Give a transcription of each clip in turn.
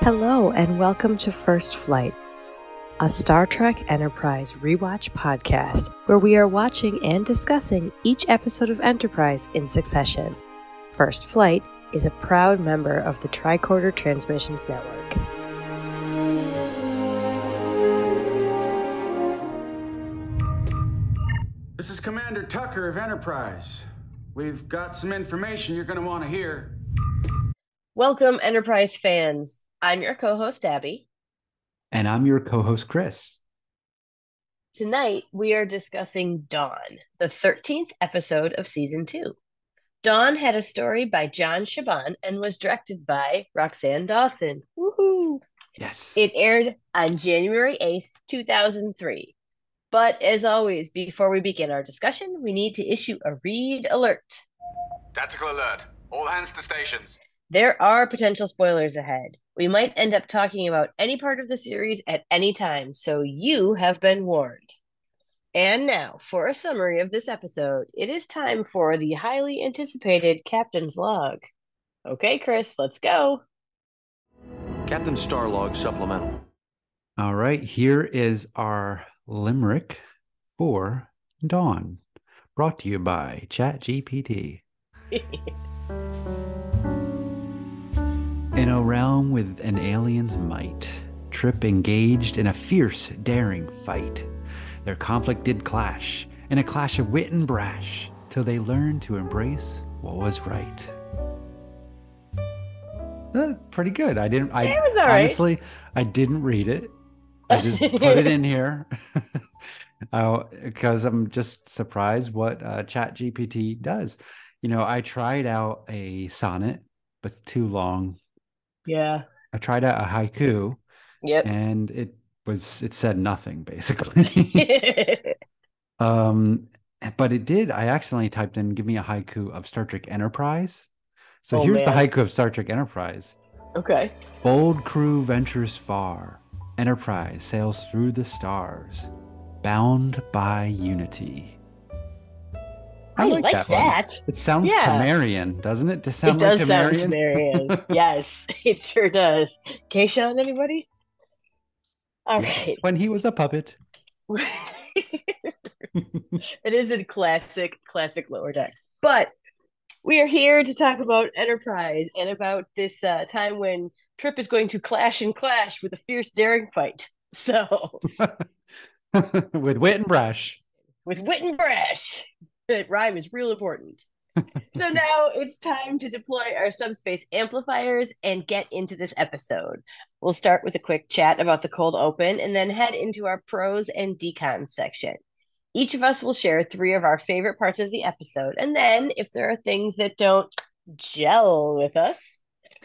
Hello and welcome to First Flight, a Star Trek Enterprise rewatch podcast where we are watching and discussing each episode of Enterprise in succession. First Flight is a proud member of the Tricorder Transmissions Network. This is Commander Tucker of Enterprise. We've got some information you're going to want to hear. Welcome, Enterprise fans. I'm your co-host, Abby. And I'm your co-host, Chris. Tonight, we are discussing Dawn, the 13th episode of Season 2. Dawn had a story by John Chabon and was directed by Roxanne Dawson. Woohoo! Yes. It aired on January 8th, 2003. But as always, before we begin our discussion, we need to issue a read alert. Tactical alert. All hands to stations. There are potential spoilers ahead. We might end up talking about any part of the series at any time, so you have been warned. And now, for a summary of this episode, it is time for the highly anticipated Captain's Log. Okay, Chris, let's go. Captain Starlog Supplemental. All right, here is our limerick for Dawn, brought to you by ChatGPT. In a realm with an alien's might, Trip engaged in a fierce, daring fight. Their conflict did clash, in a clash of wit and brash, till they learned to embrace what was right. Pretty good. It was all right. Honestly, I didn't read it. I just put it in here because I'm just surprised what ChatGPT does. You know, I tried out a sonnet, but too long. Yeah. I tried out a haiku. Yep. And it said nothing, basically. But it did. I accidentally typed in, give me a haiku of Star Trek Enterprise. So here's the haiku of Star Trek Enterprise. Okay. Bold crew ventures far. Enterprise sails through the stars, bound by unity. I like that. It sounds Temerian, doesn't it? It does sound Temerian. Yes, it sure does. Kayshawn, anybody? All right. When he was a puppet. It is a classic Lower Decks. But we are here to talk about Enterprise and about this time when Trip is going to clash with a fierce daring fight. So, with wit and brash. That rhyme is real important. So now it's time to deploy our subspace amplifiers and get into this episode. We'll start with a quick chat about the cold open and then head into our pros and decons section. Each of us will share 3 of our favorite parts of the episode, and then if there are things that don't gel with us,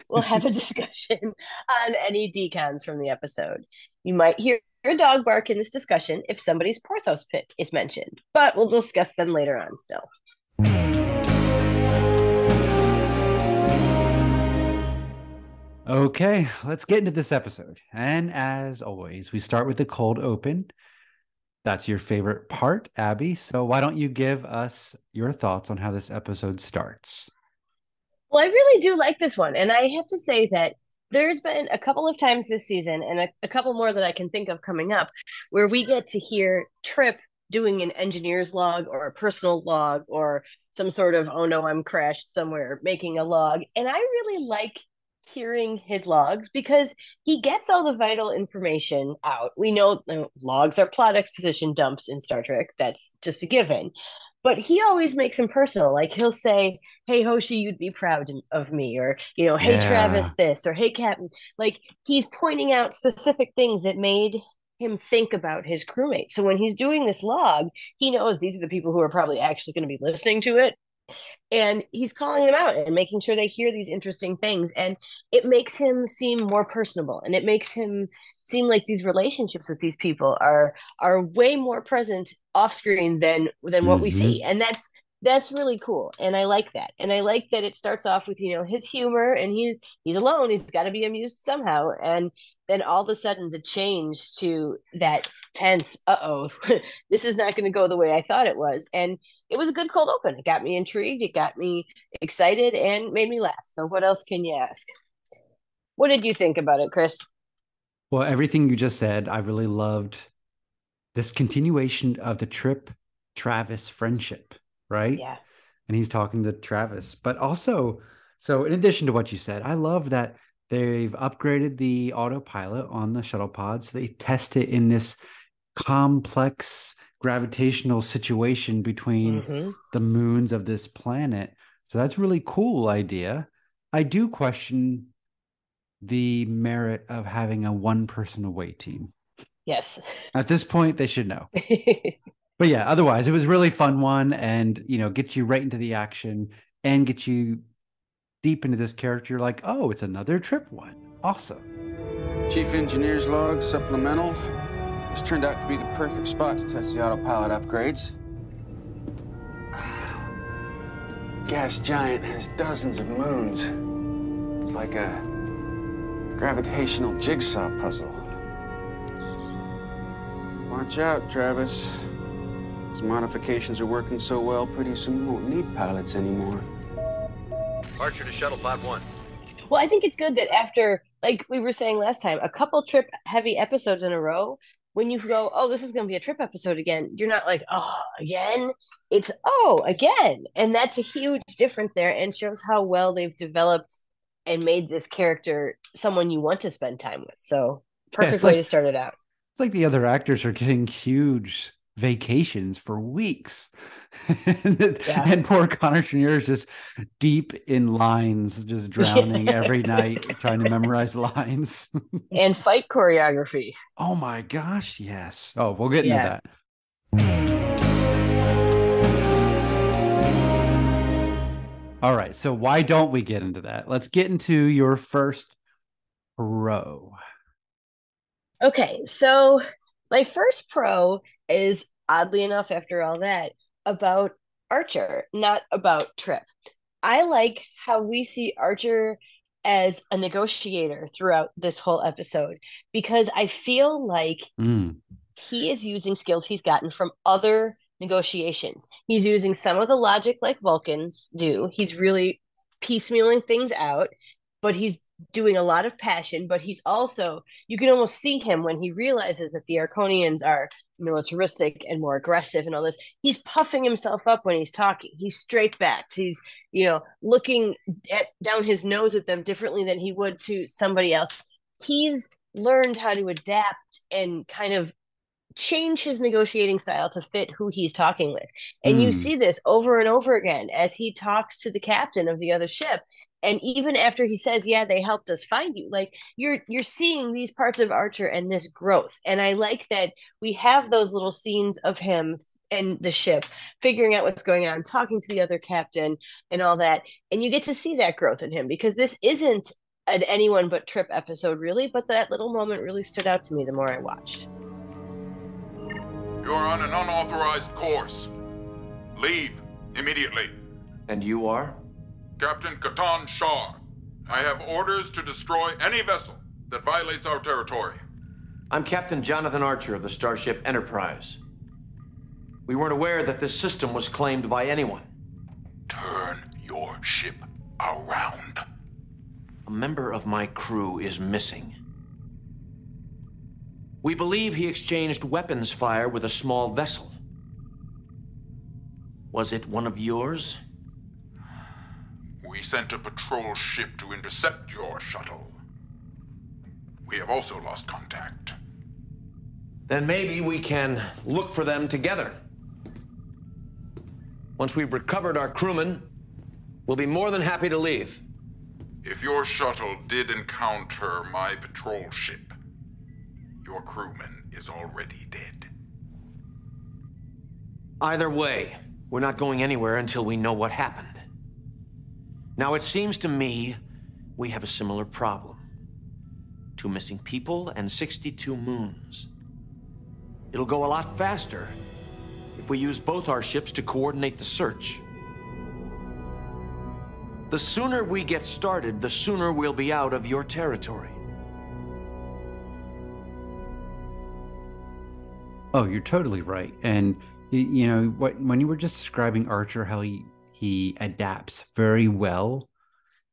we'll have a discussion on any decons from the episode. You might hear a dog bark in this discussion if somebody's Porthos Pick is mentioned, but we'll discuss them later on still. Okay, let's get into this episode. And as always, we start with the cold open. That's your favorite part, Abby. So why don't you give us your thoughts on how this episode starts? Well, I really do like this one. And I have to say that there's been a couple of times this season and a couple more that I can think of coming up where we get to hear Trip doing an engineer's log or a personal log or some sort of, oh no, I'm crashed somewhere, making a log. And I really like hearing his logs because he gets all the vital information out. We know logs are plot exposition dumps in Star Trek. That's just a given. But he always makes them personal. Like he'll say, hey, Hoshi, you'd be proud of me. Or, hey, Travis, this. Or, hey, Captain. Like he's pointing out specific things that made him think about his crewmates. So when he's doing this log, he knows these are the people who are probably actually going to be listening to it. And he's calling them out and making sure they hear these interesting things. And it makes him seem more personable. And it makes him seem like these relationships with these people are way more present off screen than what we see. And that's really cool. And I like that. And I like that it starts off with, his humor and he's alone. He's got to be amused somehow. And then all of a sudden the change to that tense, this is not going to go the way I thought it was. And it was a good cold open. It got me intrigued. It got me excited and made me laugh. So what else can you ask? What did you think about it, Chris? Well, everything you just said, I really loved this continuation of the Trip Travis friendship, right? Yeah. And he's talking to Travis, but also, so in addition to what you said, I love that they've upgraded the autopilot on the shuttle pods. They test it in this complex gravitational situation between Mm-hmm. the moons of this planet. So that's a really cool idea. I do question the merit of having a one person away team. Yes. At this point, they should know. But yeah, otherwise, it was a really fun one, and get you right into the action and get you deep into this character. You're like, oh, it's another Trip one. Awesome. Chief Engineer's log supplemental. This turned out to be the perfect spot to test the autopilot upgrades. Gas giant has dozens of moons. It's like a gravitational jigsaw puzzle. Watch out, Travis. These modifications are working so well, pretty soon we won't need pilots anymore. Archer to shuttlepod 1. Well, I think it's good that after, like we were saying last time, a couple Trip heavy episodes in a row, when you go, oh, this is going to be a Trip episode again, you're not like, oh, again? It's, oh, again. And that's a huge difference there and shows how well they've developed and made this character someone you want to spend time with. So, perfect way to start it out. It's like the other actors are getting huge vacations for weeks. And poor Connor Schneer is just deep in lines, just drowning every night, trying to memorize lines. And fight choreography. Oh my gosh, yes. Oh, we'll get into that. All right, so why don't we get into that? Let's get into your first pro. Okay, so my first pro is, oddly enough, after all that, about Archer, not about Trip. I like how we see Archer as a negotiator throughout this whole episode, because I feel like he is using skills he's gotten from other negotiations. He's using some of the logic like Vulcans do. He's really piecemealing things out, but he's doing a lot of passion. But he's also, you can almost see him when he realizes that the Arconians are militaristic and more aggressive and all this. He's puffing himself up when he's talking. He's straight backed. He's, looking down his nose at them differently than he would to somebody else. He's learned how to adapt and kind of change his negotiating style to fit who he's talking with. And you see this over and over again as he talks to the captain of the other ship. And even after he says, yeah, they helped us find you, like you're seeing these parts of Archer and this growth. And I like that we have those little scenes of him and the ship figuring out what's going on, talking to the other captain and all that. And you get to see that growth in him, because this isn't an anyone but Trip episode really, but that little moment really stood out to me the more I watched. You're on an unauthorized course. Leave immediately. And you are? Captain Katan Shah. I have orders to destroy any vessel that violates our territory. I'm Captain Jonathan Archer of the starship Enterprise. We weren't aware that this system was claimed by anyone. Turn your ship around. A member of my crew is missing. We believe he exchanged weapons fire with a small vessel. Was it one of yours? We sent a patrol ship to intercept your shuttle. We have also lost contact. Then maybe we can look for them together. Once we've recovered our crewmen, we'll be more than happy to leave. If your shuttle did encounter my patrol ship, your crewman is already dead. Either way, we're not going anywhere until we know what happened. Now, it seems to me we have a similar problem. 2 missing people and 62 moons. It'll go a lot faster if we use both our ships to coordinate the search. The sooner we get started, the sooner we'll be out of your territory. Oh, you're totally right. And when you were just describing Archer, how he adapts very well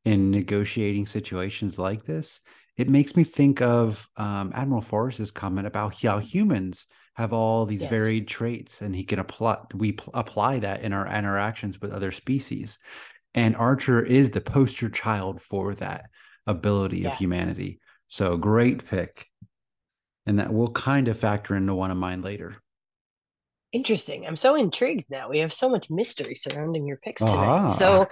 in negotiating situations like this, it makes me think of Admiral Forrest's comment about how humans have all these Yes. varied traits, and he can apply that in our interactions with other species. And Archer is the poster child for that ability of Yeah. humanity. So great pick. And that will kind of factor into one of mine later. Interesting. I'm so intrigued now. We have so much mystery surrounding your picks tonight. Ah. So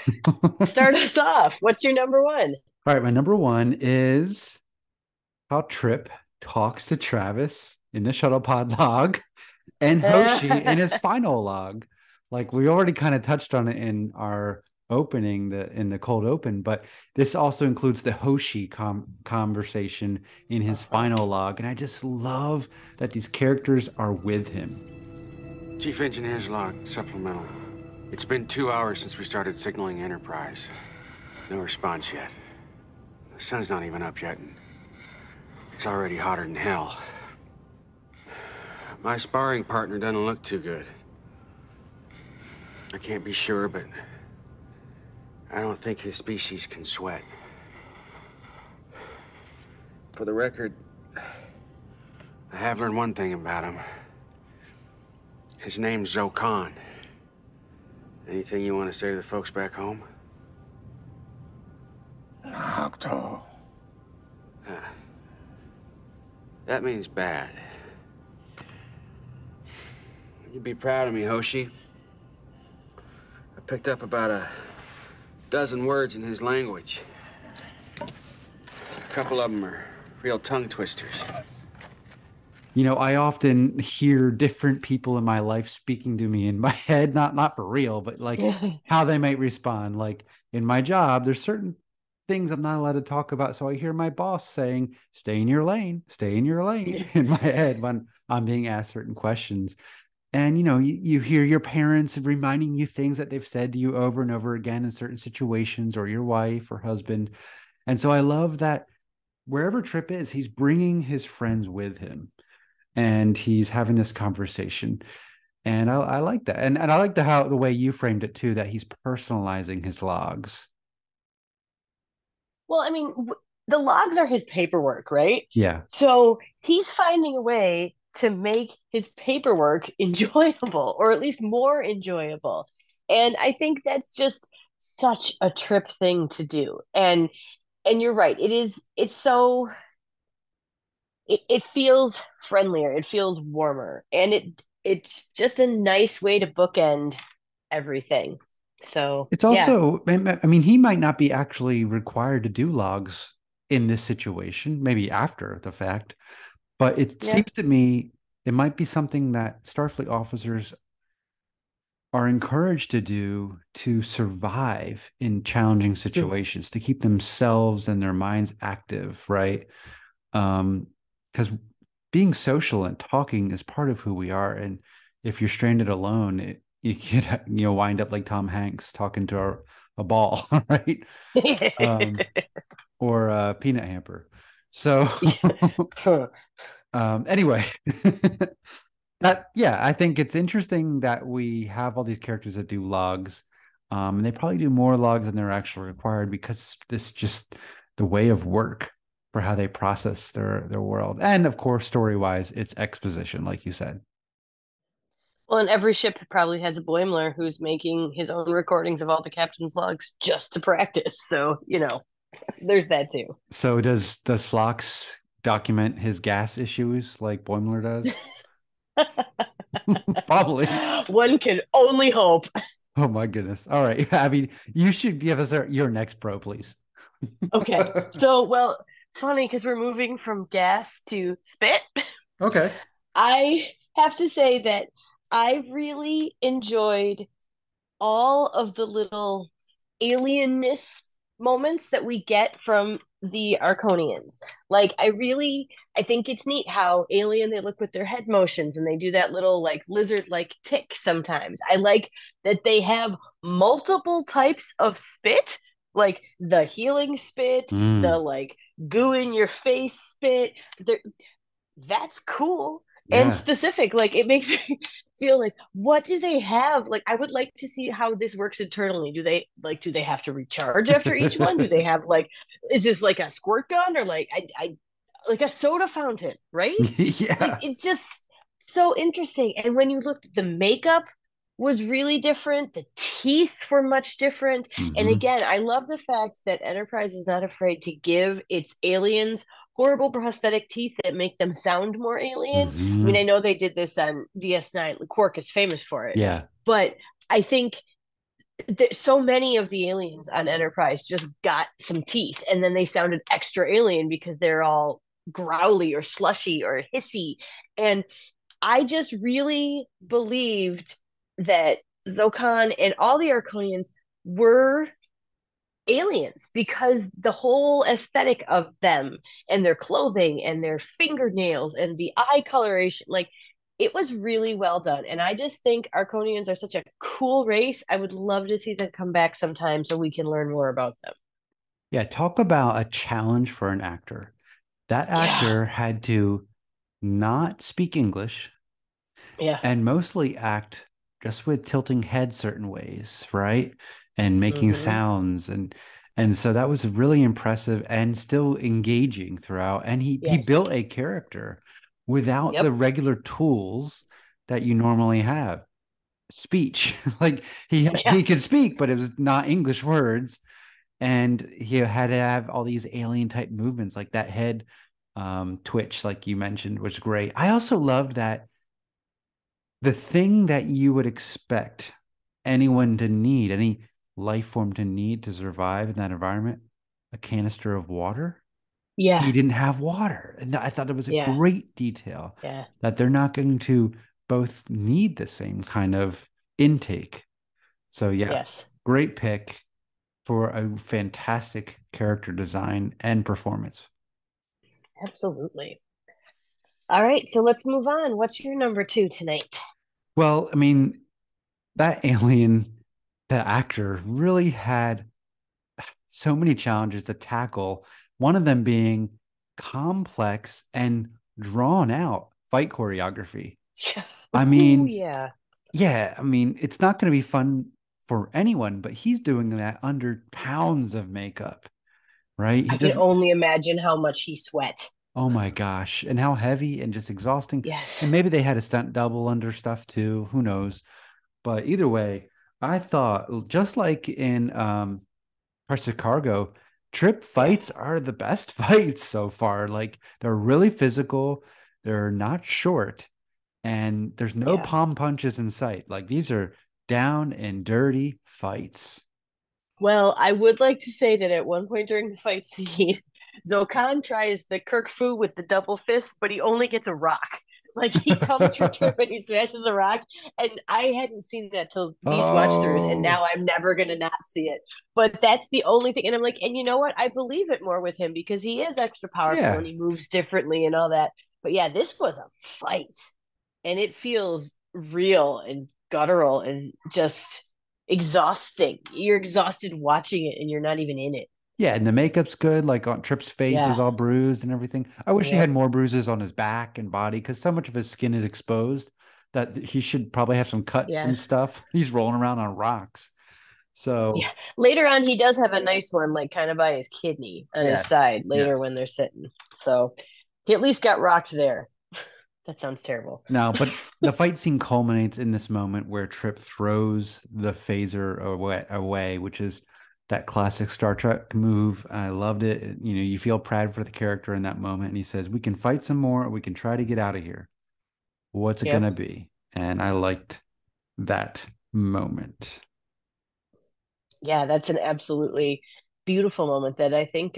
start us off. What's your number one? All right, my number one is how Trip talks to Travis in the shuttlepod log and Hoshi in his final log. Like we already kind of touched on it in our opening, in the cold open, but this also includes the Hoshi conversation in his final log. And I just love that these characters are with him. Chief Engineer's log, supplemental. It's been 2 hours since we started signaling Enterprise. No response yet. The sun's not even up yet, and it's already hotter than hell. My sparring partner doesn't look too good. I can't be sure, but I don't think his species can sweat. For the record, I have learned one thing about him. His name's Zokan. Anything you want to say to the folks back home? Octo. That means bad. You'd be proud of me, Hoshi. I picked up about a dozen words in his language. A couple of them are real tongue twisters. You know, I often hear different people in my life speaking to me in my head, not for real, but like how they might respond. Like in my job, there's certain things I'm not allowed to talk about. So I hear my boss saying, stay in your lane in my head when I'm being asked certain questions. And, you know, you hear your parents reminding you things that they've said to you over and over again in certain situations, or your wife or husband. And so I love that wherever Trip is, he's bringing his friends with him. And he's having this conversation, and I like that, and I like the way you framed it too, that he's personalizing his logs. Well, I mean, the logs are his paperwork, right? Yeah, So he's finding a way to make his paperwork enjoyable, or at least more enjoyable. And I think that's just such a Trip thing to do. And you're right. It's so it feels friendlier, it feels warmer, and it's just a nice way to bookend everything. So it's yeah. also, I mean, he might not be actually required to do logs in this situation, maybe after the fact, but it Yeah. seems to me it might be something that Starfleet officers are encouraged to do to survive in challenging situations, to keep themselves and their minds active, right? Because being social and talking is part of who we are. And if you're stranded alone, you could, wind up like Tom Hanks talking to a ball, right? Um, or a peanut hamper. So, anyway, I think it's interesting that we have all these characters that do logs. And they probably do more logs than they're actually required, because this just the way of work for how they process their world. And of course, story-wise, it's exposition, like you said. Well, and every ship probably has a Boimler who's making his own recordings of all the captain's logs just to practice. So, there's that too. So does Phlox document his gas issues like Boimler does? Probably. One can only hope. Oh my goodness. All right, Abby, you should give us your next pro, please. Okay. So, well, funny because we're moving from gas to spit. Okay. I have to say that I really enjoyed all of the little alienness moments that we get from the Arconians. Like, I think it's neat how alien they look with their head motions, and they do that little like lizard like tick sometimes. I like that they have multiple types of spit, like the healing spit, the Mm, like goo in your face spit. That's cool and yeah. specific. Like, it makes me feel like, what do they have? Like, I would like to see how this works internally. Do they have to recharge after each one? Do they have like, is this like a squirt gun or like I like a soda fountain, right? Like Yeah. it's just so interesting. And when you looked, the makeup was really different. The teeth were much different. And Hmm. again, I love the fact that Enterprise is not afraid to give its aliens horrible prosthetic teeth that make them sound more alien. I mean, I Hmm. know they did this on DS9. Quark is famous for it. Yeah. But I think that so many of the aliens on Enterprise just got some teeth and then they sounded extra alien because they're all growly or slushy or hissy. And I just really believed that Zokan and all the Arconians were aliens because the whole aesthetic of them and their clothing and their fingernails and the eye coloration, like it was really well done. And I just think Arconians are such a cool race. I would love to see them come back sometime so we can learn more about them. Yeah. Talk about a challenge for an actor. That Yeah. actor had to not speak English Yeah. and mostly act just with tilting head certain ways, right? And making Mm-hmm. sounds and so that was really impressive and still engaging throughout. And he Yes. built a character without the Yep. regular tools that you normally have. Speech. Like Yeah. he could speak, but it was not English words. And he had to have all these alien type movements, like that head twitch, like you mentioned, was great. I also loved that the thing that you would expect anyone to need, any life form to need to survive in that environment, a canister of water. Yeah. He didn't have water. And I thought it was a Yeah. great detail Yeah. that they're not going to both need the same kind of intake. So, yeah, Yes. great pick for a fantastic character design and performance. Absolutely. All right, so let's move on. What's your number two tonight? Well, I mean, that alien, that actor really had so many challenges to tackle. One of them being complex and drawn out fight choreography. I Oh mean, yeah. yeah, I mean, it's not going to be fun for anyone, but he's doing that under pounds of makeup, right? He I can doesn't, only imagine how much he sweat. oh my gosh, and how heavy and just exhausting. Yes. And maybe they had a stunt double under stuff too. Who knows? But either way, I thought just like in Parts of Cargo, trip Yeah. fights are the best fights so far. Like they're really physical, they're not short, and there's no Yeah. palm punches in sight. Like these are down and dirty fights. Well, I would like to say that at one point during the fight scene, Zokan tries the Kirk Fu with the double fist, but he only gets a rock. Like he comes for Trip and he smashes a rock. And I hadn't seen that till these watch throughs, and Oh, now I'm never gonna not see it. But that's the only thing. And I'm like, and you know what? I believe it more with him because he is extra powerful yeah. and he moves differently and all that. But yeah, this was a fight. And it feels real and guttural and just exhausting. You're exhausted watching it and you're not even in it. Yeah, and the makeup's good. Like on Trip's face is Yeah. all bruised and everything. I wish he had Yep. more bruises on his back and body because so much of his skin is exposed that he should probably have some cuts Yeah. and stuff. He's rolling around on rocks. Yeah. So, Later on, he does have a nice one, like kind of by his kidney on his yes, side later when they're yes. sitting. So he at least got rocked there. That sounds terrible. Now, but the fight scene culminates in this moment where Trip throws the phaser away, which is that classic Star Trek move. I loved it. You know, you feel proud for the character in that moment. And he says, "We can fight some more, or we can try to get out of here. What's it Yep. gonna be?" And I liked that moment. Yeah, that's an absolutely beautiful moment that I think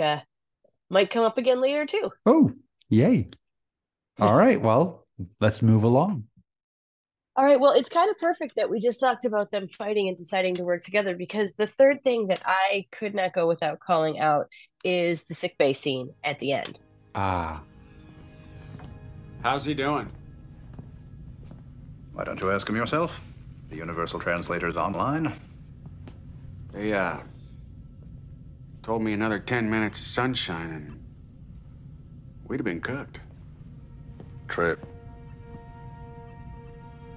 might come up again later too. Oh, yay. All right. Well, let's move along. All right, well, it's kind of perfect that we just talked about them fighting and deciding to work together because the third thing that I could not go without calling out is the sick bay scene at the end. Ah, How's he doing? Why don't you ask him yourself? The universal translator's online. They, told me another 10 minutes of sunshine and we'd have been cooked. Trip.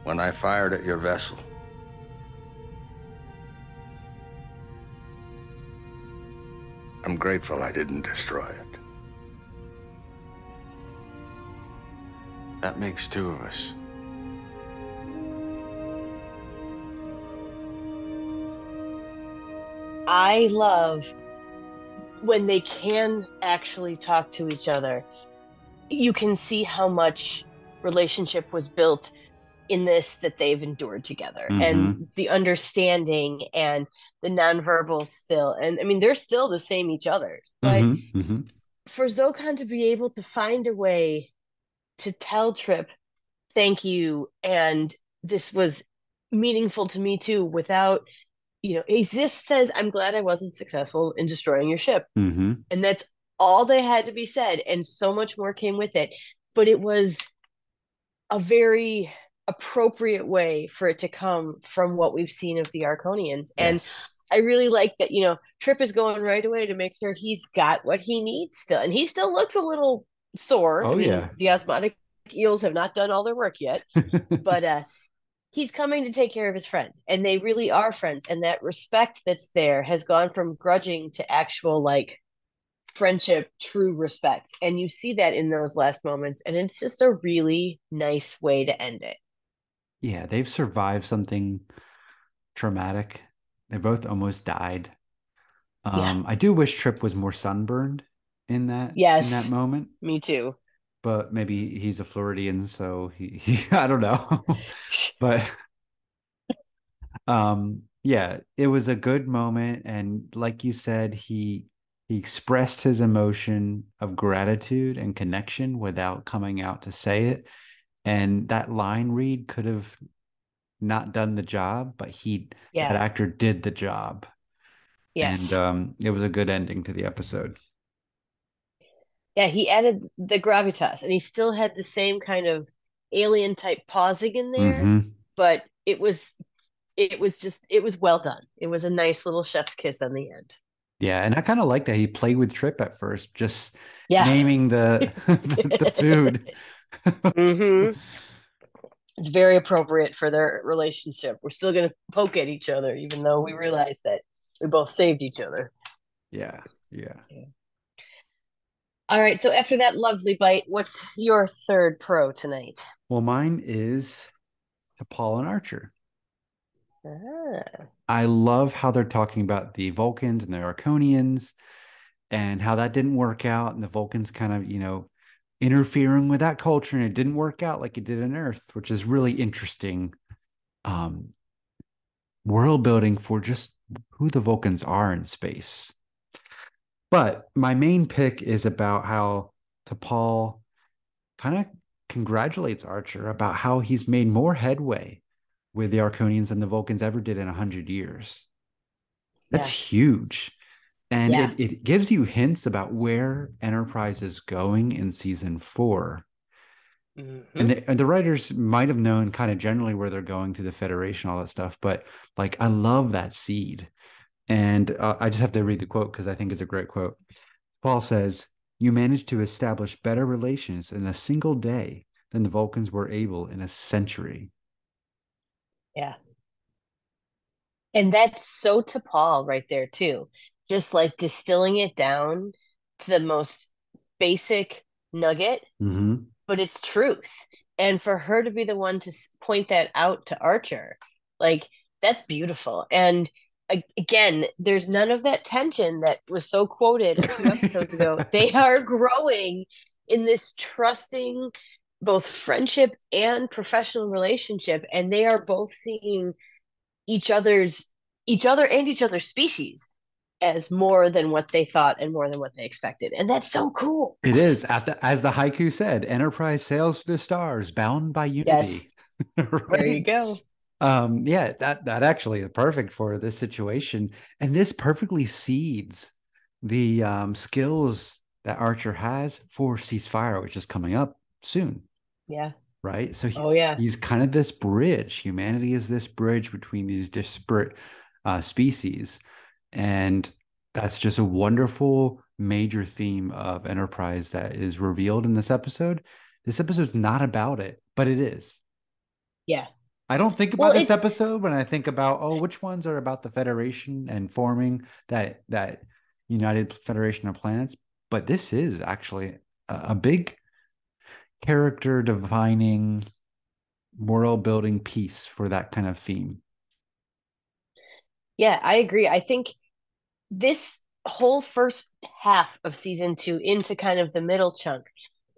when I fired at your vessel. I'm grateful I didn't destroy it. That makes two of us. I love when they can actually talk to each other. You can see how much relationship was built in this that they've endured together, and the understanding and the nonverbal still. And I mean, they're still the same each other, but for Zokan to be able to find a way to tell Trip, thank you, and this was meaningful to me too, without, he just says, I'm glad I wasn't successful in destroying your ship. And that's all they had to be said. And so much more came with it. But it was a very appropriate way for it to come from what we've seen of the Arconians. And I really like that, Trip is going right away to make sure he's got what he needs still. And he still looks a little sore. The osmotic eels have not done all their work yet. But he's coming to take care of his friend, and they really are friends. And that respect that's there has gone from grudging to actual friendship, true respect. And you see that in those last moments, and it's just a really nice way to end it. Yeah, they've survived something traumatic. They both almost died. I do wish Trip was more sunburned in that moment. Me too. But maybe he's a Floridian, so he I don't know. But yeah, it was a good moment, and like you said, he expressed his emotion of gratitude and connection without coming out to say it. And that line read could have not done the job, but that actor did the job. Yes. And it was a good ending to the episode. Yeah, he added the gravitas, and he still had the same kind of alien type pausing in there, but it was well done. It was a nice little chef's kiss on the end. Yeah, and I kind of like that he played with Trip at first, just naming the the food. It's very appropriate for their relationship. We're still going to poke at each other, even though we realize that we both saved each other. Yeah. All right, so after that lovely bite, what's your third pro tonight? Well, mine is T'Pol and Archer. I love how they're talking about the Vulcans and the Arconians and how that didn't work out, and the Vulcans kind of, interfering with that culture, and it didn't work out like it did on Earth, which is really interesting world building for just who the Vulcans are in space. But my main pick is about how T'Pol kind of congratulates Archer about how he's made more headway with the Arconians than the Vulcans ever did in 100 years. That's huge. And it gives you hints about where Enterprise is going in season 4. And the writers might have known kind of generally where they're going to the Federation, all that stuff. But I love that seed. And I just have to read the quote because I think it's a great quote. Paul says, "You managed to establish better relations in a single day than the Vulcans were able in a century." Yeah. And that's so T'Pol right there too. Just distilling it down to the most basic nugget, but it's truth. And for her to be the one to point that out to Archer, that's beautiful. And again, there's none of that tension that was so quoted a few episodes ago. They are growing in this trusting both friendship and professional relationship, and they are both seeing each other and each other's species as more than what they thought and more than what they expected. And that's so cool. It is. As the haiku said, Enterprise sails for the stars, bound by unity. Yes. Right? There you go. That actually is perfect for this situation. And this perfectly seeds the skills that Archer has for ceasefire, which is coming up soon. Yeah. Right. So he's kind of this bridge. Humanity is this bridge between these disparate species. And that's just a wonderful major theme of Enterprise that is revealed in this episode. This episode's not about it, but it is. Yeah. I don't think Well, about this episode when I think about, oh, which ones are about the Federation and forming that United Federation of Planets. But this is actually a big character defining world building piece for that kind of theme. yeah, I agree. I think this whole first half of season 2 into kind of the middle chunk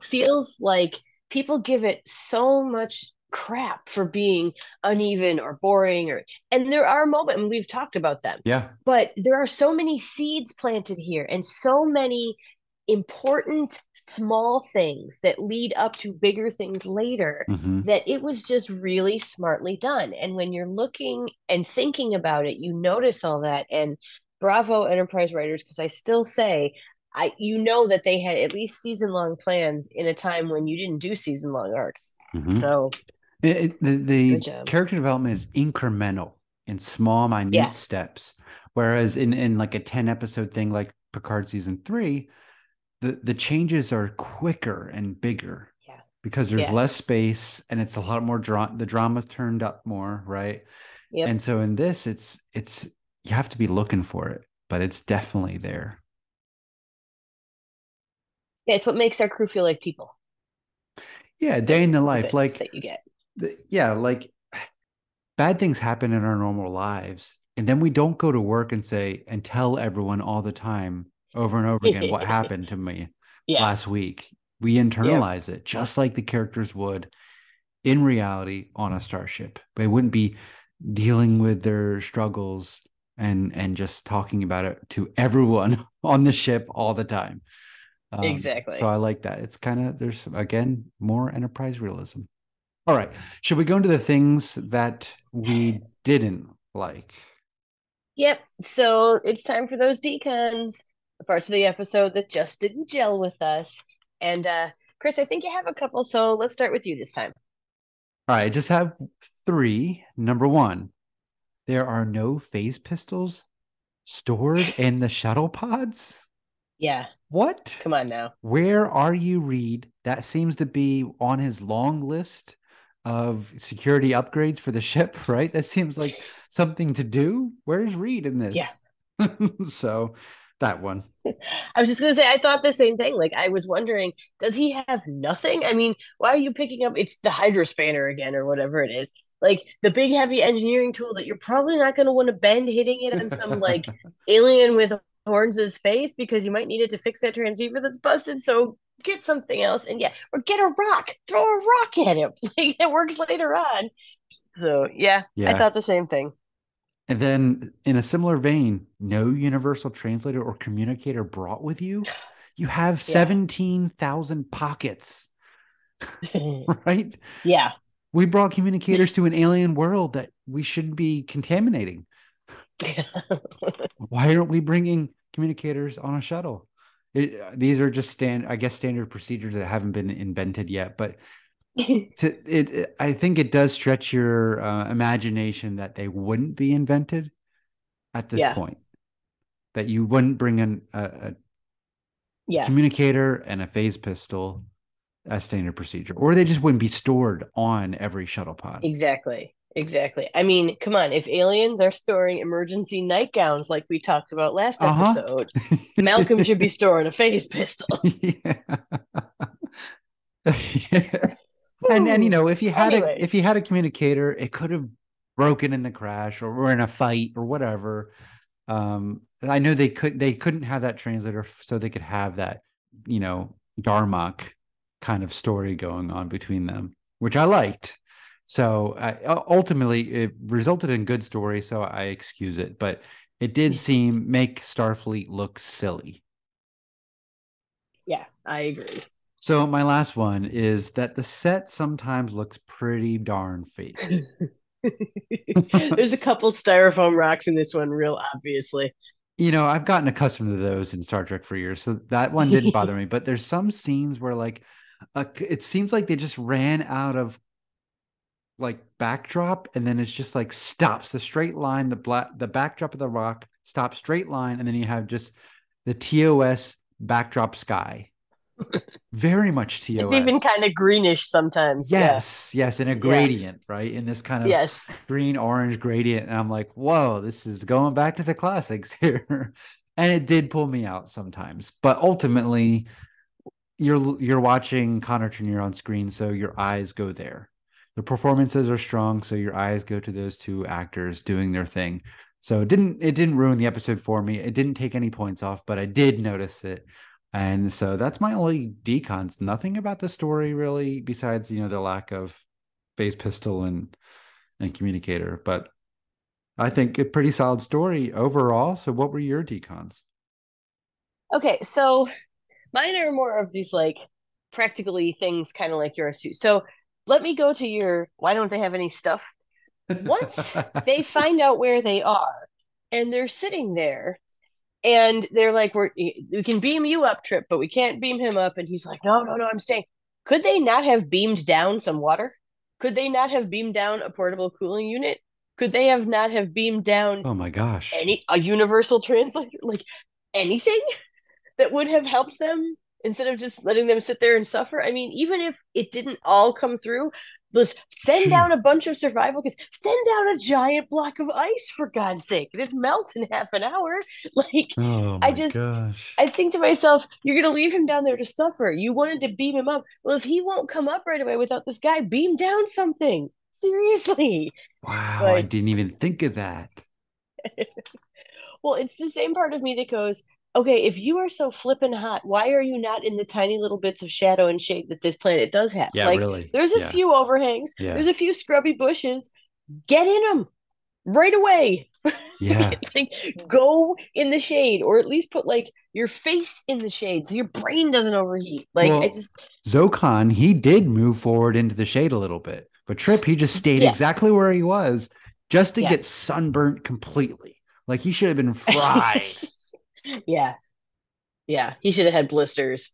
feels like people give it so much crap for being uneven or boring, or and there are moments, and we've talked about them, Yeah. but there are so many seeds planted here and so many important small things that lead up to bigger things later, Mm-hmm. that it was just really smartly done. And when you're looking and thinking about it, you notice all that. And bravo, Enterprise writers, because I still say, that they had at least season long plans in a time when you didn't do season long arcs. Mm-hmm. So the good job. character development is incremental in small, minute steps. Whereas in like a 10 episode thing like Picard season 3, the changes are quicker and bigger. Yeah. Because there's less space and it's a lot more the drama's turned up more, right? Yep. And so in this, it's you have to be looking for it, but it's definitely there. Yeah, it's what makes our crew feel like people. Yeah, day in the life, like that you get. Like bad things happen in our normal lives, and then we don't go to work and say and tell everyone all the time over and over again what happened to me last week. We internalize it just like the characters would in reality on a starship. They wouldn't be dealing with their struggles and just talking about it to everyone on the ship all the time. Exactly. So I like that. It's kind of, there's again more Enterprise realism. All right. Should we go into the things that we didn't like? Yep. So it's time for those decons, the parts of the episode that just didn't gel with us. And Chris, I think you have a couple, so let's start with you this time. All right. I just have 3. Number 1, there are no phase pistols stored in the shuttle pods. Yeah. What? Come on now. Where are you, Reed? That seems to be on his long list of security upgrades for the ship, right? That seems like something to do. Where's Reed in this? Yeah. So that one. I was just going to say, I thought the same thing. Like, I was wondering, does he have nothing? I mean, why are you picking up? It's the hydrospanner again, or whatever it is. Like the big heavy engineering tool that you're probably not going to want to bend hitting it on some like alien with horns' face, because you might need it to fix that transceiver that's busted. So get something else, and or get a rock, throw a rock at him. Like it works later on. So yeah, I thought the same thing. And then in a similar vein, no universal translator or communicator brought with you. You have 17,000 pockets, right? Yeah. We brought communicators to an alien world that we shouldn't be contaminating. Why aren't we bringing communicators on a shuttle? These are just standard procedures that haven't been invented yet. But I think it does stretch your imagination that they wouldn't be invented at this point. That you wouldn't bring in a communicator and a phase pistol as standard procedure, or they just wouldn't be stored on every shuttle pod. Exactly. I mean, come on. If aliens are storing emergency nightgowns like we talked about last episode, Malcolm should be storing a phase pistol. And if you had a communicator, it could have broken in the crash or in a fight or whatever. I know they couldn't have that translator, so they could have that, Darmok kind of story going on between them, which I liked. So ultimately, it resulted in good story, so I excuse it. But it did make Starfleet look silly. Yeah, I agree. So my last one is that the set sometimes looks pretty darn fake. There's a couple styrofoam rocks in this one, real obviously. I've gotten accustomed to those in Star Trek for years, so that one didn't bother me. But there's some scenes where it seems like they just ran out of backdrop, and then it's just stops the straight line, the backdrop of the rock stops, straight line, and then you have just the TOS backdrop sky. Very much TOS. It's even kind of greenish sometimes. Yes, in a Yeah. gradient, right? In this kind of Yes. green orange gradient. And I'm like, whoa, this is going back to the classics here. And it did pull me out sometimes. But ultimately, you're watching Connor Trinneer on screen, so your eyes go there. The performances are strong, so your eyes go to those two actors doing their thing. So it didn't ruin the episode for me. It didn't take any points off, but I did notice it. And so that's my only decons. Nothing about the story really, besides the lack of phase pistol and communicator. But I think a pretty solid story overall. So what were your decons? Okay, so mine are more of these like practically things, kind of like yours too. So let me go to your why don't they have any stuff? Once they find out where they are and they're sitting there and they're like, we can beam you up, Trip, but we can't beam him up. And he's like, no, no, no, I'm staying. Could they not have beamed down some water? Could they not have beamed down a portable cooling unit? Could they have not have beamed down Oh my gosh. a universal translator? Like anything that would have helped them instead of just letting them sit there and suffer? I mean, even if it didn't all come through, let's send down a bunch of survival kits. Send down a giant block of ice, for God's sake. It'd melt in half an hour. Like, Oh I my just, gosh. I think to myself, you're going to leave him down there to suffer. You wanted to beam him up. Well, if he won't come up right away without this guy, beam down something. Seriously. Wow, I But didn't even think of that. well, it's the same part of me that goes, okay, if you are so flippin' hot, why are you not in the tiny little bits of shadow and shade that this planet does have? Yeah, Like, really. there's a Yeah. few overhangs, Yeah. there's a few scrubby bushes. Get in them right away. Yeah. Like, go in the shade, or at least put like your face in the shade so your brain doesn't overheat. Like, I Well, just, Zokan, he did move forward into the shade a little bit, but Trip, he just stayed yeah, exactly where he was just to yeah, get sunburnt completely. Like he should have been fried. yeah, yeah. He should have had blisters.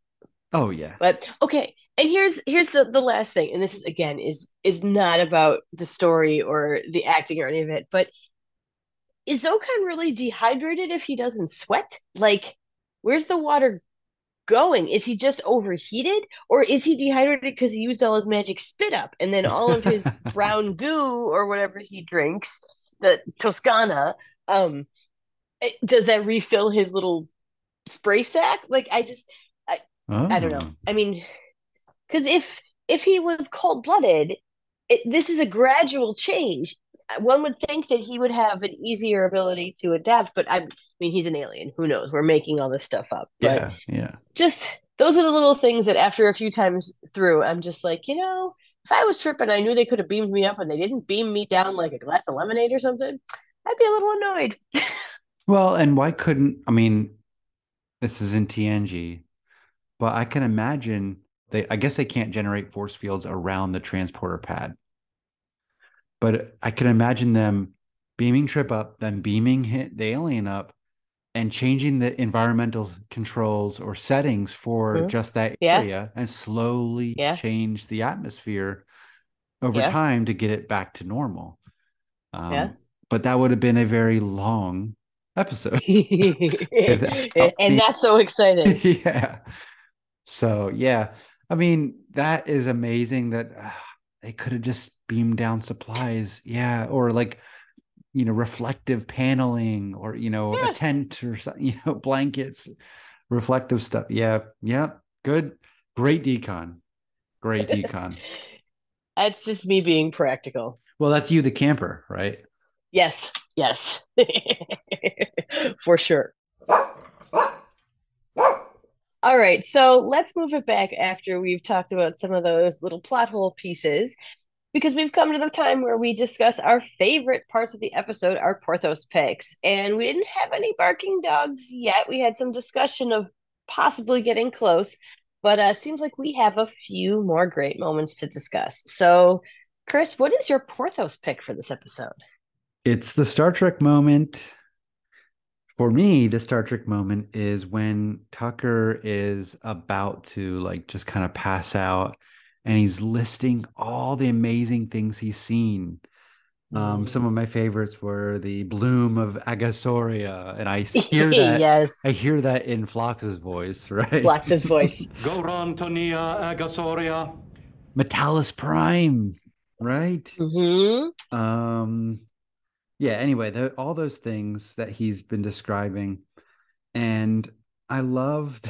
Oh yeah. But okay, and here's the last thing, and this is again is not about the story or the acting or any of it, but is Okan really dehydrated if he doesn't sweat? Like, where's the water going? Is he just overheated, or is he dehydrated because he used all his magic spit up, and then all of his brown goo or whatever he drinks, the Toscana, does that refill his little spray sack? Like, I don't know. Oh. I mean, because if he was cold blooded, this is a gradual change. One would think that he would have an easier ability to adapt, but I mean, he's an alien. Who knows? We're making all this stuff up, but Yeah, yeah. just those are the little things that after a few times through, I'm just like, if I was tripping, I knew they could have beamed me up and they didn't beam me down like a glass of lemonade or something, I'd be a little annoyed. Well, and why couldn't I mean, this is in TNG, but I can imagine I guess they can't generate force fields around the transporter pad. But I can imagine them beaming Trip up, then beaming the alien up, and changing the environmental controls or settings for Mhm. just that Yeah, area and slowly yeah, change the atmosphere over yeah, time to get it back to normal. yeah. But that would have been a very long episode without And the not so exciting. yeah. So yeah, I mean that is amazing that they could have just beamed down supplies, yeah, or like reflective paneling, or a Yeah. tent or something, blankets, reflective stuff. Yeah, yeah, good, great decon, great decon. That's just me being practical. Well, that's you, the camper, right? Yes, yes. For sure. All right, so let's move it back after we've talked about some of those little plot hole pieces, because we've come to the time where we discuss our favorite parts of the episode, our Porthos picks. And we didn't have any barking dogs yet. We had some discussion of possibly getting close, but seems like we have a few more great moments to discuss. So, Chris, what is your Porthos pick for this episode? It's the Star Trek moment. For me, the Star Trek moment is when Tucker is about to like just kind of pass out and he's listing all the amazing things he's seen. Some of my favorites were the bloom of Agasoria, and I hear that Yes, I hear that in Phlox's voice, right? Flox's voice. Gorantonia Agasoria. Metallus Prime, right? Hmm. Yeah, anyway, all those things that he's been describing. And I love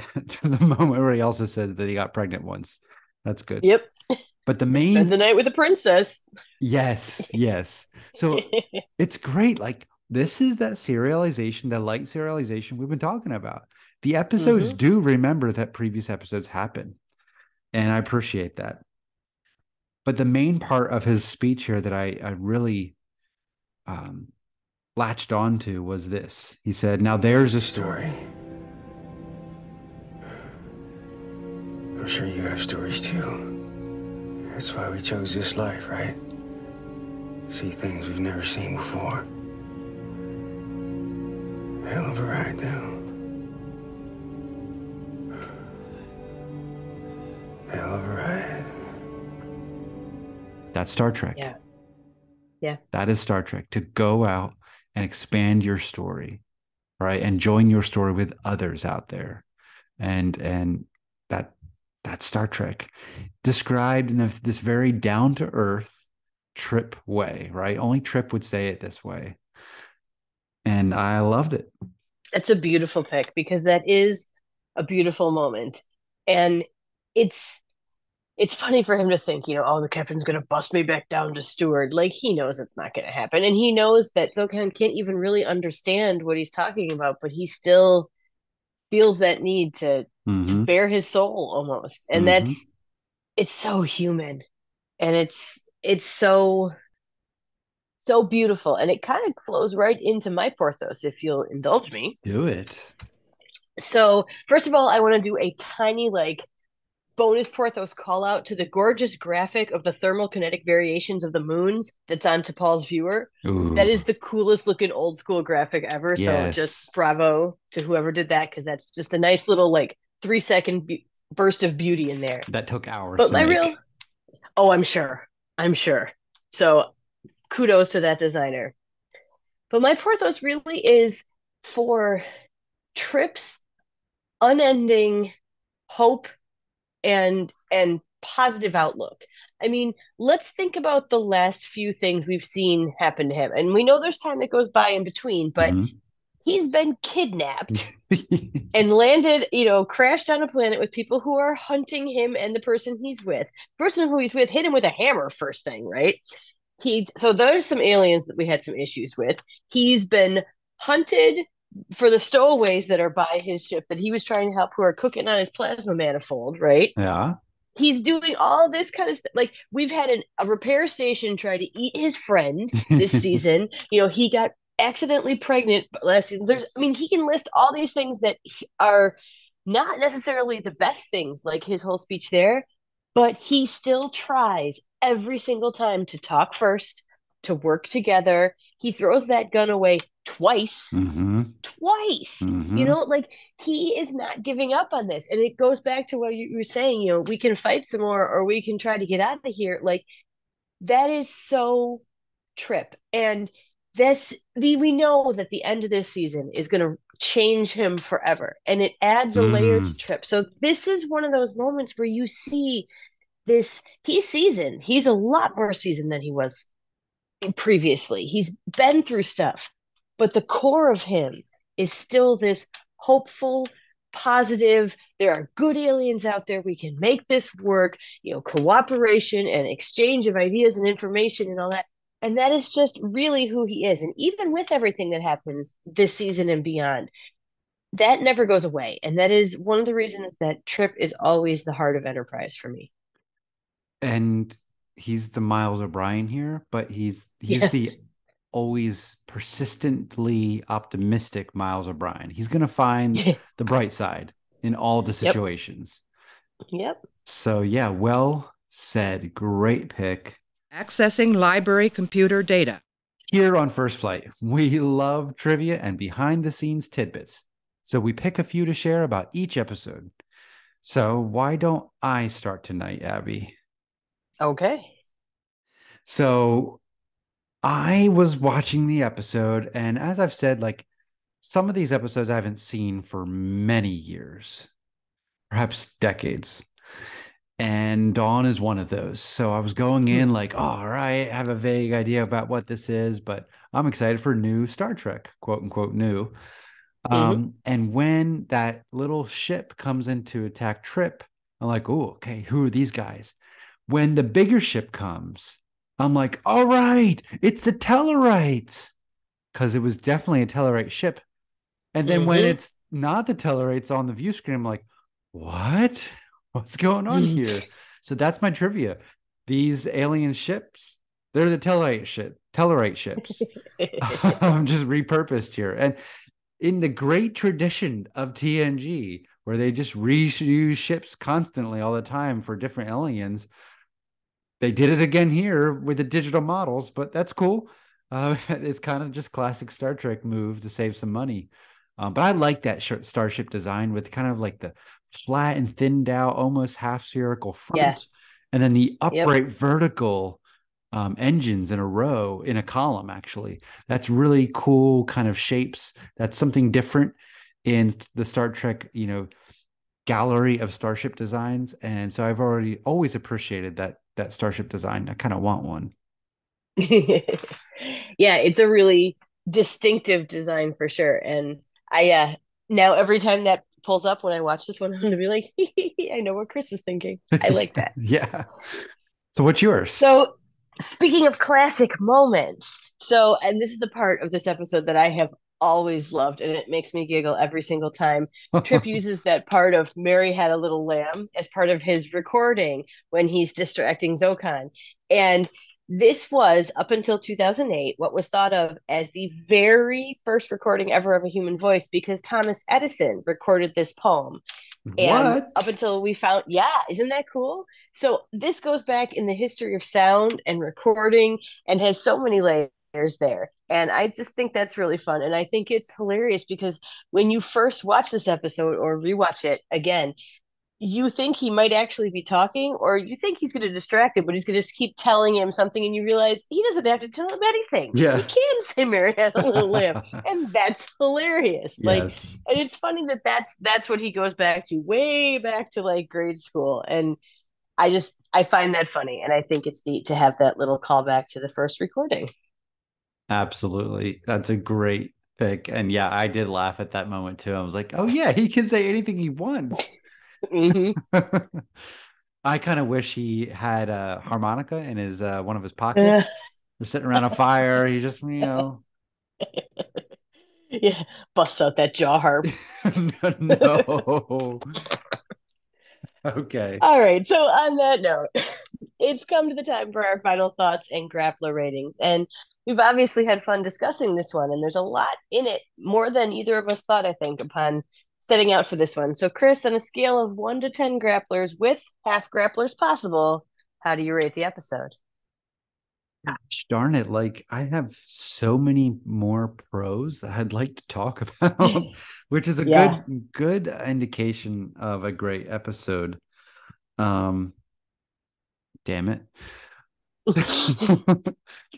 the moment where he also says that he got pregnant once. That's good. Yep. But the Spend the main, night with a princess. yes, yes. So it's great. Like, this is that serialization, that light serialization we've been talking about. The episodes Hmm. do remember that previous episodes happen. And I appreciate that. But the main part of his speech here that I really latched onto was this. He said, "Now there's a story." I'm sure you have stories too. That's why we chose this life, right? See things we've never seen before. Hell of a ride, though. Hell of a ride. That's Star Trek. Yeah. Yeah. That is Star Trek, to go out and expand your story, right? And join your story with others out there. And that's Star Trek, described in this very down-to-earth Trip way, right? Only Trip would say it this way. And I loved it. It's a beautiful pick because that is a beautiful moment. And it's funny for him to think, oh, the captain's going to bust me back down to steward. Like, he knows it's not going to happen. And he knows that Zokan can't even really understand what he's talking about, but he still feels that need to bare his soul almost. And it's so human. And it's so beautiful. And it kind of flows right into my Porthos, if you'll indulge me. Do it. So, first of all, I want to do a tiny, bonus Porthos call out to the gorgeous graphic of the thermal kinetic variations of the moons that's on T'Pol's viewer. Ooh. That is the coolest looking old school graphic ever. Yes. So just bravo to whoever did that, because that's just a nice little 3-second burst of beauty in there. That took hours. But I'm sure. So kudos to that designer. But my Porthos really is for Trip's unending hope and positive outlook. I mean, let's think about the last few things we've seen happen to him. And we know there's time that goes by in between, but he's been kidnapped and landed, crashed on a planet with people who are hunting him and the person he's with. The person who he's with hit him with a hammer first thing, right? So there's some aliens that we had some issues with. He's been hunted for the stowaways that are by his ship that he was trying to help, who are cooking on his plasma manifold, right? Yeah. He's doing all this kind of stuff. Like, we've had a repair station try to eat his friend this season. He got accidentally pregnant last season. He can list all these things that are not necessarily the best things, like his whole speech there, but he still tries every single time to talk first, to work together. He throws that gun away twice. He is not giving up on this. And it goes back to what you were saying, we can fight some more, or we can try to get out of here. That is so Trip. And we know that the end of this season is going to change him forever, and it adds a layer to Trip. So this is one of those moments where you see this. He's seasoned. He's a lot more seasoned than he was previously. He's been through stuff, but the core of him is still this hopeful, positive. There are good aliens out there. We can make this work. Cooperation and exchange of ideas and information and all that. And that is just really who he is. And even with everything that happens this season and beyond, that never goes away. And that is one of the reasons that Trip is always the heart of Enterprise for me. And he's the Miles O'Brien here, but he's the always persistently optimistic Miles O'Brien. He's going to find the bright side in all the situations. Yep. So yeah, well said. Great pick. Accessing library computer data. Here on First Flight, we love trivia and behind-the-scenes tidbits. So we pick a few to share about each episode. So why don't I start tonight, Abby? Okay. So I was watching the episode, and as I've said, like some of these episodes I haven't seen for many years, perhaps decades. And Dawn is one of those. So I was going in like, oh, all right, I have a vague idea about what this is, but I'm excited for new Star Trek, quote unquote new. Mm-hmm. And when that little ship comes in to attack Trip, I'm like, oh, okay, who are these guys? When the bigger ship comes, I'm like, all right, it's the Tellarites. Because it was definitely a Tellarite ship. And then when Mm-hmm. it's not the Tellarites on the view screen, I'm like, what? What's going on here? So that's my trivia. These alien ships, they're the Tellarite ships. I'm just repurposed here. And in the great tradition of TNG, where they just reuse ships constantly all the time for different aliens, they did it again here with the digital models, but that's cool. It's kind of just classic Star Trek move to save some money. But I like that starship design with kind of like the flat and thinned out, almost half spherical Yeah. front, and then the Yep. upright vertical engines in a row, in a column, actually. That's really cool kind of shapes. That's something different in the Star Trek, gallery of starship designs. And so I've already always appreciated that starship design. I kind of want one. Yeah, it's a really distinctive design for sure. And now every time that pulls up when I watch this one, I'm gonna be like, I know what Chris is thinking. I like that. Yeah. So what's yours? So speaking of classic moments, and this is a part of this episode that I have always loved, and it makes me giggle every single time. Trip uses that part of Mary Had a Little Lamb as part of his recording when he's distracting Zokan. And this was, up until 2008, what was thought of as the very first recording ever of a human voice because Thomas Edison recorded this poem. And up What? until we found, yeah, isn't that cool? So this goes back in the history of sound and recording and has so many layers there. And I just think that's really fun. And I think it's hilarious because when you first watch this episode or rewatch it again, you think he might actually be talking, or you think he's going to distract him, but he's going to keep telling him something, and you realize he doesn't have to tell him anything. He Yeah. can say Mary has a little lamb, and that's hilarious. Like, Yes. and it's funny that that's what he goes back to, way back to like grade school, and I find that funny, and I think it's neat to have that little callback to the first recording. Absolutely. That's a great pick. And yeah, I did laugh at that moment too. I was like, oh yeah, he can say anything he wants. Mm-hmm. I kind of wish he had a harmonica in his one of his pockets. We're sitting around a fire. He just, Yeah, busts out that jaw harp. no. Okay. All right. So on that note, it's come to the time for our final thoughts and grappler ratings. And we've obviously had fun discussing this one, and there's a lot in it, more than either of us thought, I think, upon setting out for this one. So, Chris, on a scale of 1 to 10 grapplers with half grapplers possible, how do you rate the episode? Gosh darn it. Like, I have so many more pros that I'd like to talk about, which is a Yeah. good indication of a great episode. Um, damn it.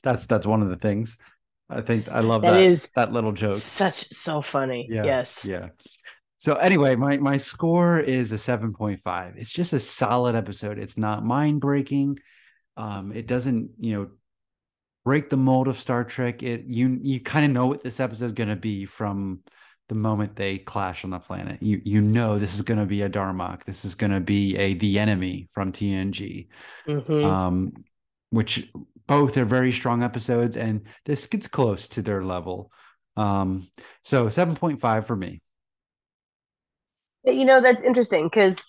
That's one of the things. I think I love That that is that little joke. so funny. Yeah, Yes. yeah. So anyway, my score is a 7.5. It's just a solid episode. It's not mind breaking. It doesn't, break the mold of Star Trek. You kind of know what this episode is going to be from the moment they clash on the planet. You know this is going to be a Darmok. This is going to be the enemy from TNG. Mm-hmm. Um, which both are very strong episodes, and this gets close to their level. So 7.5 for me. That's interesting because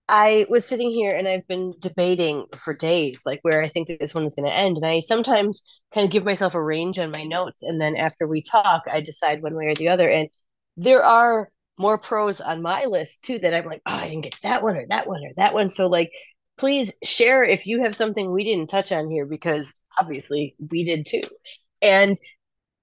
I was sitting here and I've been debating for days, like where I think that this one is going to end. And I sometimes kind of give myself a range on my notes. And then after we talk, I decide one way or the other. And there are more pros on my list too that I'm like, oh, I didn't get to that one or that one or that one. So, like, please share if you have something we didn't touch on here because obviously we did too. And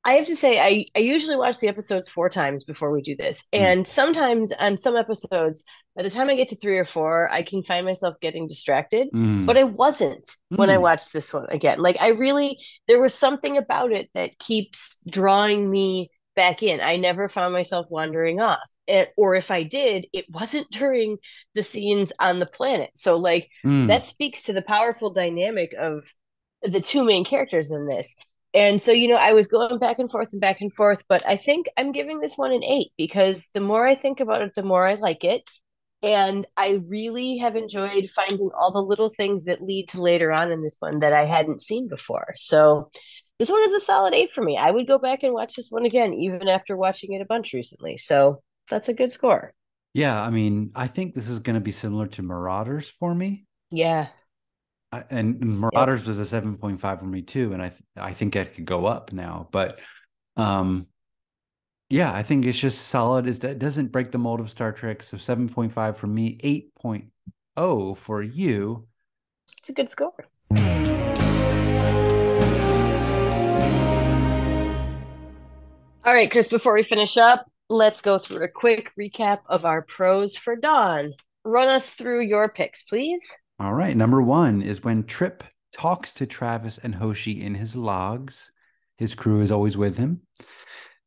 I have to say, I usually watch the episodes 4 times before we do this. Mm. And sometimes on some episodes, by the time I get to 3 or 4, I can find myself getting distracted. But Mm. I wasn't when I Mm. watched this one again. Like, I really, there was something about it that keeps drawing me back in. I never found myself wandering off. Or if I did, it wasn't during the scenes on the planet. So, like, Mm. that speaks to the powerful dynamic of the two main characters in this. And so, I was going back and forth, but I think I'm giving this one an 8 because the more I think about it, the more I like it. And I really have enjoyed finding all the little things that lead to later on in this one that I hadn't seen before. So this one is a solid 8 for me. I would go back and watch this one again, even after watching it a bunch recently. So that's a good score. Yeah, I mean, I think this is going to be similar to Marauders for me. Yeah. And Yep. Marauders was a 7.5 for me too, and I think it could go up now. But um, yeah, I think it's just solid. It doesn't break the mold of Star Trek. So 7.5 for me, 8.0 for you. It's a good score. All right, Chris, before we finish up, let's go through a quick recap of our pros for Dawn. Run us through your picks, please. All right. Number 1 is when Trip talks to Travis and Hoshi in his logs. His crew is always with him.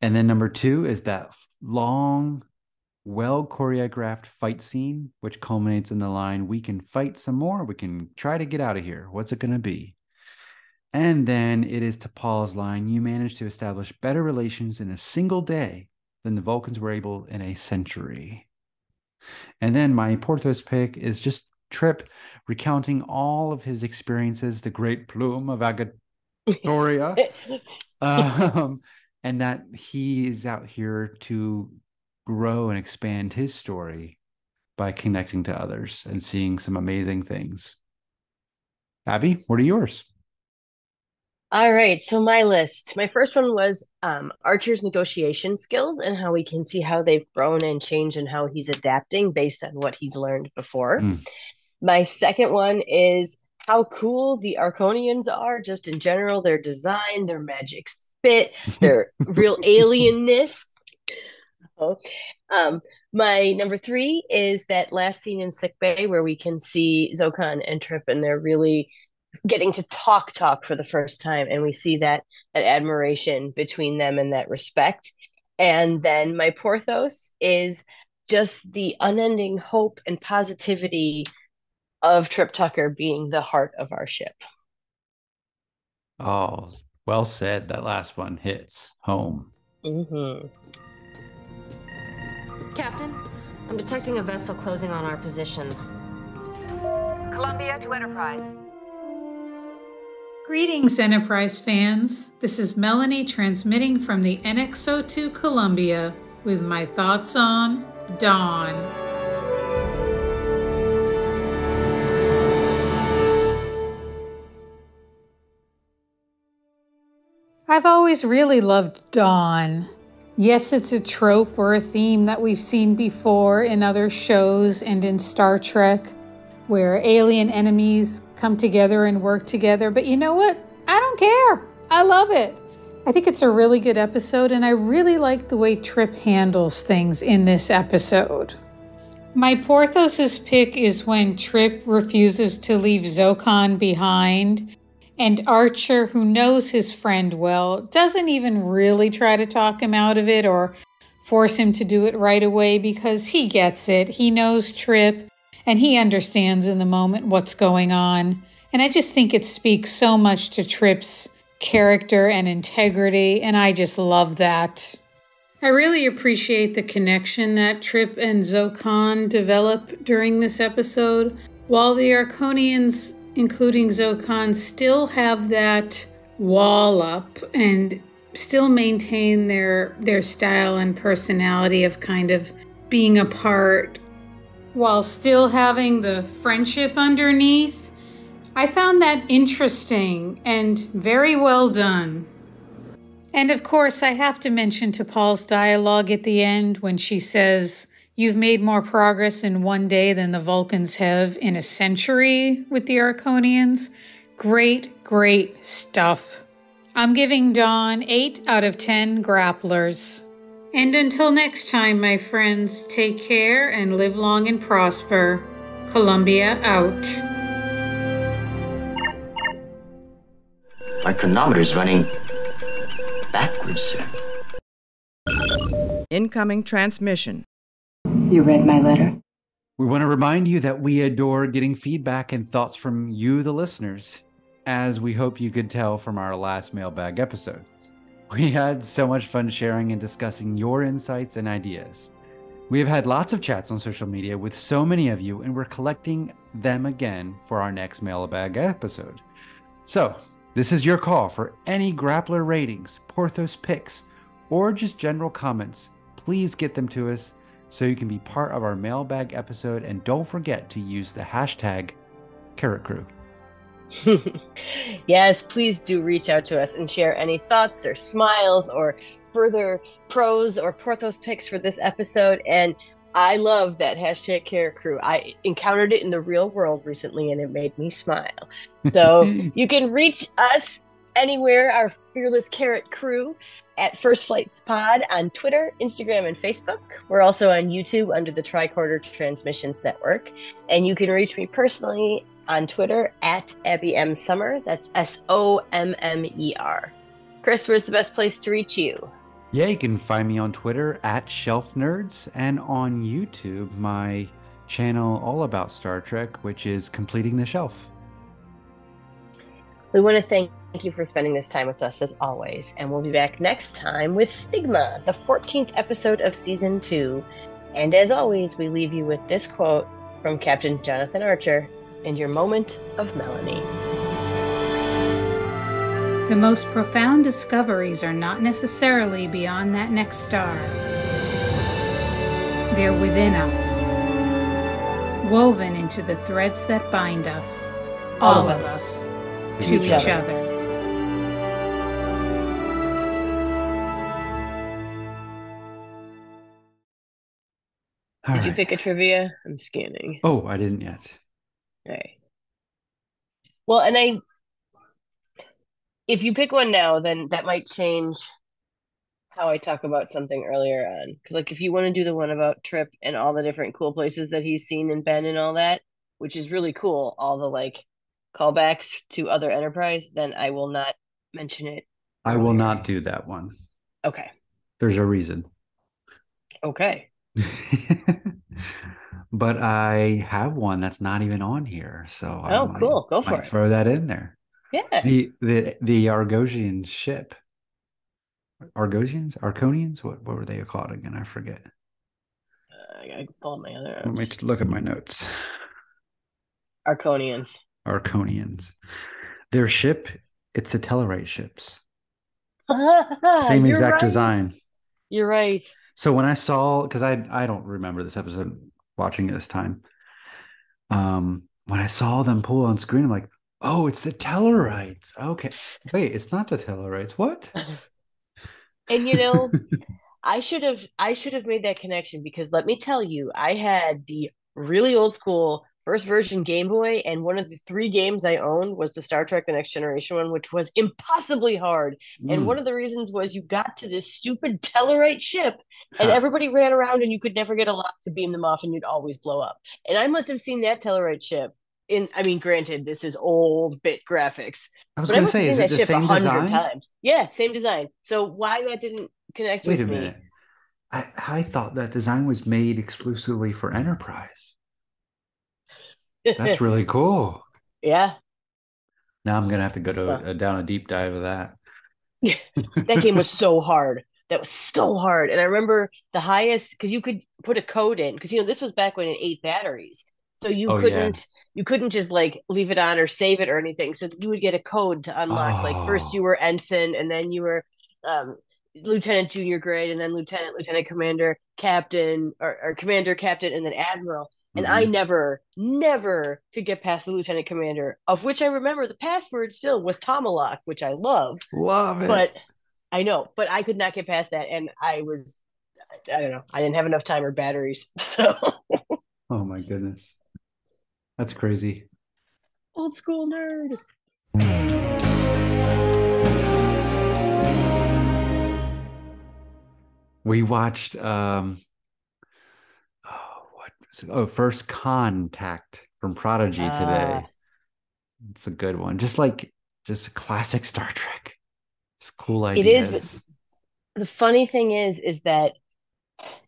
And then number 2 is that long, well choreographed fight scene, which culminates in the line, "We can fight some more. We can try to get out of here. What's it going to be?" And then it is to Paul's line, "You managed to establish better relations in a single day than the Vulcans were able in a century." And then my Porthos pick is just Trip recounting all of his experiences, the great plume of Agatoria, and that he is out here to grow and expand his story by connecting to others and seeing some amazing things. Abby, what are yours? All right, so my first one was Archer's negotiation skills and how we can see how they've grown and changed and how he's adapting based on what he's learned before. Mm. My second one is how cool the Arconians are, just in general, their design, their magic spit, their real alienness. Um, my number 3 is that last scene in sickbay where we can see Zokon and Trip, and they're really getting to talk for the first time, and we see that admiration between them and that respect. And then my Porthos is just the unending hope and positivity of Trip Tucker being the heart of our ship. Oh, well said. That last one hits home. Mm-hmm. Captain, I'm detecting a vessel closing on our position. Columbia to Enterprise. Greetings, Enterprise fans. This is Melanie transmitting from the NX-02 Columbia with my thoughts on Dawn. I've always really loved Dawn. Yes, it's a trope or a theme that we've seen before in other shows and in Star Trek, where alien enemies come together and work together. But you know what? I don't care. I love it. I think it's a really good episode, and I really like the way Trip handles things in this episode. My Porthos's pick is when Trip refuses to leave Zokon behind, and Archer, who knows his friend well, doesn't even really try to talk him out of it or force him to do it right away because he gets it. He knows Trip, and he understands in the moment what's going on. And I just think it speaks so much to Trip's character and integrity, and I just love that. I really appreciate the connection that Trip and Zokon develop during this episode. While the Arconians, including Zokon, still have that wall up and still maintain their style and personality of kind of being apart while still having the friendship underneath. I found that interesting and very well done. And of course, I have to mention T'Pol's dialogue at the end when she says, "You've made more progress in one day than the Vulcans have in a century with the Arconians." Great, great stuff. I'm giving Dawn 8 out of 10 grapplers. And until next time, my friends, take care and live long and prosper. Columbia out. My chronometer's running backwards, sir. Incoming transmission. You read my letter? We want to remind you that we adore getting feedback and thoughts from you, the listeners, as we hope you could tell from our last mailbag episode. We had so much fun sharing and discussing your insights and ideas. We have had lots of chats on social media with so many of you, and we're collecting them again for our next mailbag episode. So, this is your call for any Grappler ratings, Porthos picks, or just general comments. Please get them to us so you can be part of our mailbag episode, and don't forget to use the hashtag Carrot Crew. Yes, please do reach out to us and share any thoughts or smiles or further pros or Porthos picks for this episode. And I love that hashtag Carrot Crew. I encountered it in the real world recently and it made me smile. So you can reach us anywhere, our fearless Carrot Crew, at First Flights Pod on Twitter, Instagram, and Facebook. We're also on YouTube under the Tricorder Transmissions Network. And you can reach me personally on Twitter at Abby M. Summer. That's SOMMER. Chris, where's the best place to reach you? Yeah, you can find me on Twitter at Shelf Nerds, and on YouTube, my channel all about Star Trek, which is Completing the Shelf. We want to thank you for spending this time with us as always, and we'll be back next time with Stigma, the 14th episode of Season 2. And as always, we leave you with this quote from Captain Jonathan Archer and your moment of Melanie. The most profound discoveries are not necessarily beyond that next star. They're within us, woven into the threads that bind us, all of us, to each other. Did you pick a trivia? I'm scanning. Oh, I didn't yet. Okay. Well, and if you pick one now, then that might change how I talk about something earlier on. Because, like, if you want to do the one about Trip and all the different cool places that he's seen and been and all that, which is really cool, all the, like, callbacks to other Enterprise, then I will not mention it. I will not do that one. Okay. There's a reason. Okay. But I have one that's not even on here, so cool. Go for it. Throw that in there. Yeah. The Argosian ship. Arconians? What were they called again? I forget. I gotta pull up my other notes. Let me look at my notes. Arconians. Their ship, it's the Tellarite ships. Same exact design. You're right. So when I saw, because I don't remember this episode watching it this time. When I saw them pull on screen, I'm like, oh, it's the Tellarites. Okay. Wait, it's not the Tellarites. What? And you know, I should have made that connection, because let me tell you, I had the really old school first version Game Boy, and one of the 3 games I owned was the Star Trek The Next Generation one, which was impossibly hard. And one of the reasons was you got to this stupid Tellarite ship and everybody ran around and you could never get a lock to beam them off and you'd always blow up. And I must have seen that Tellarite ship granted, this is old bit graphics. I was going to say, is it the same design? Times. Yeah, same design. So why that didn't connect with me? Wait a minute. I thought that design was made exclusively for Enterprise. That's really cool. Yeah. Now I'm going to have to go down a deep dive of that. That game was so hard. That was so hard. And I remember the highest, because you could put a code in, because, this was back when it 8 batteries. So you couldn't just like leave it on or save it or anything. So you would get a code to unlock. Like first you were ensign, and then you were lieutenant, junior grade, and then lieutenant commander, captain, or commander, captain, and then admiral. And I never could get past the lieutenant commander, of which I remember the password still was Tomalak, which I love. Love it. But I know, but I could not get past that. And I don't know, I didn't have enough time or batteries. So. Oh my goodness. That's crazy. Old school nerd. We watched First Contact from Prodigy today. It's a good one. Just a classic Star Trek. It's cool It ideas. is, but the funny thing is that,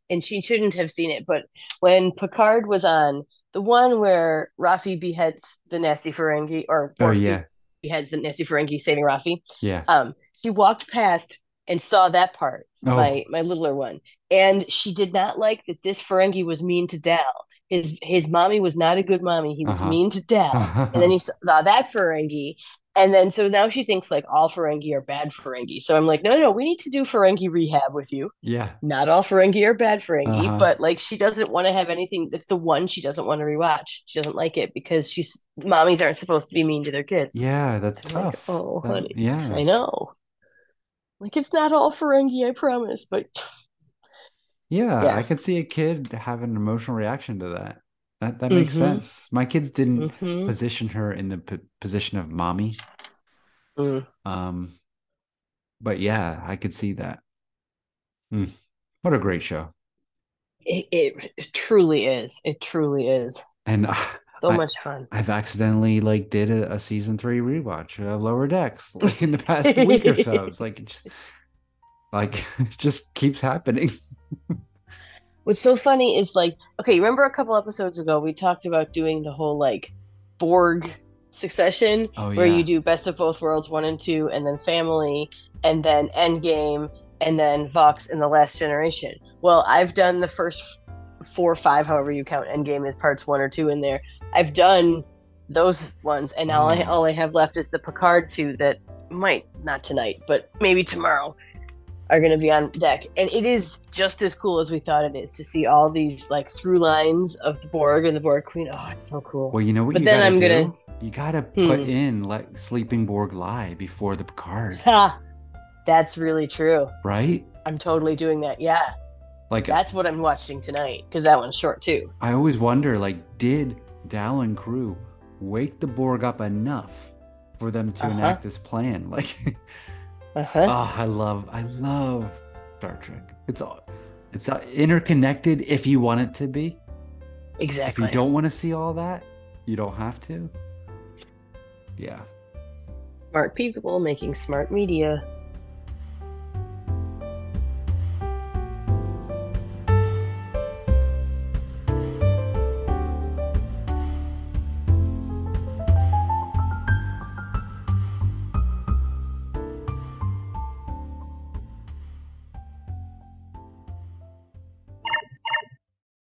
and she shouldn't have seen it, but when Picard was on, the one where Rafi beheads the nasty Ferengi, or Worf beheads the nasty Ferengi, saving Rafi. Yeah. She walked past and saw that part, Oh. my littler one, and she did not like that this Ferengi was mean to Dal. His mommy was not a good mommy. He was mean to Dal, and then he saw that Ferengi, and then so now she thinks like all Ferengi are bad Ferengi. So I'm like, no, we need to do Ferengi rehab with you. Yeah. Not all Ferengi are bad Ferengi, but like she doesn't want to have anything. That's the one she doesn't want to rewatch. She doesn't like it because mommies aren't supposed to be mean to their kids. Yeah, that's I'm tough. like, oh, honey. Yeah. I know. Like, it's not all Ferengi, I promise, but yeah, I could see a kid have an emotional reaction to that. That makes sense. My kids didn't position her in the position of mommy. But yeah, I could see that. What a great show. It truly is. It truly is. And so much fun. I've accidentally did a season 3 rewatch of Lower Decks in the past week or so. It's it just keeps happening. What's so funny is okay, remember a couple episodes ago we talked about doing the whole Borg succession, where you do Best of Both Worlds 1 and 2, and then Family, and then Endgame, and then Vox and The Last Generation. Well, I've done the first 4 or 5, however you count Endgame as parts 1 or 2 in there. I've done those ones, and now all I have left is the Picard 2 that might, not tonight, but maybe tomorrow, are going to be on deck. And it is just as cool as we thought it is to see all these through lines of the Borg and the Borg Queen. Oh, it's so cool. Well, you know what you gotta put in let Sleeping Borg lie before the Picard. Ha! That's really true. Right? I'm totally doing that. Yeah. That's what I'm watching tonight, because that one's short too. I always wonder, did Dal and crew wake the Borg up enough for them to enact this plan? Oh, I love Star Trek. It's interconnected if you want it to be. Exactly. If you don't want to see all that, you don't have to. Yeah. Smart people making smart media.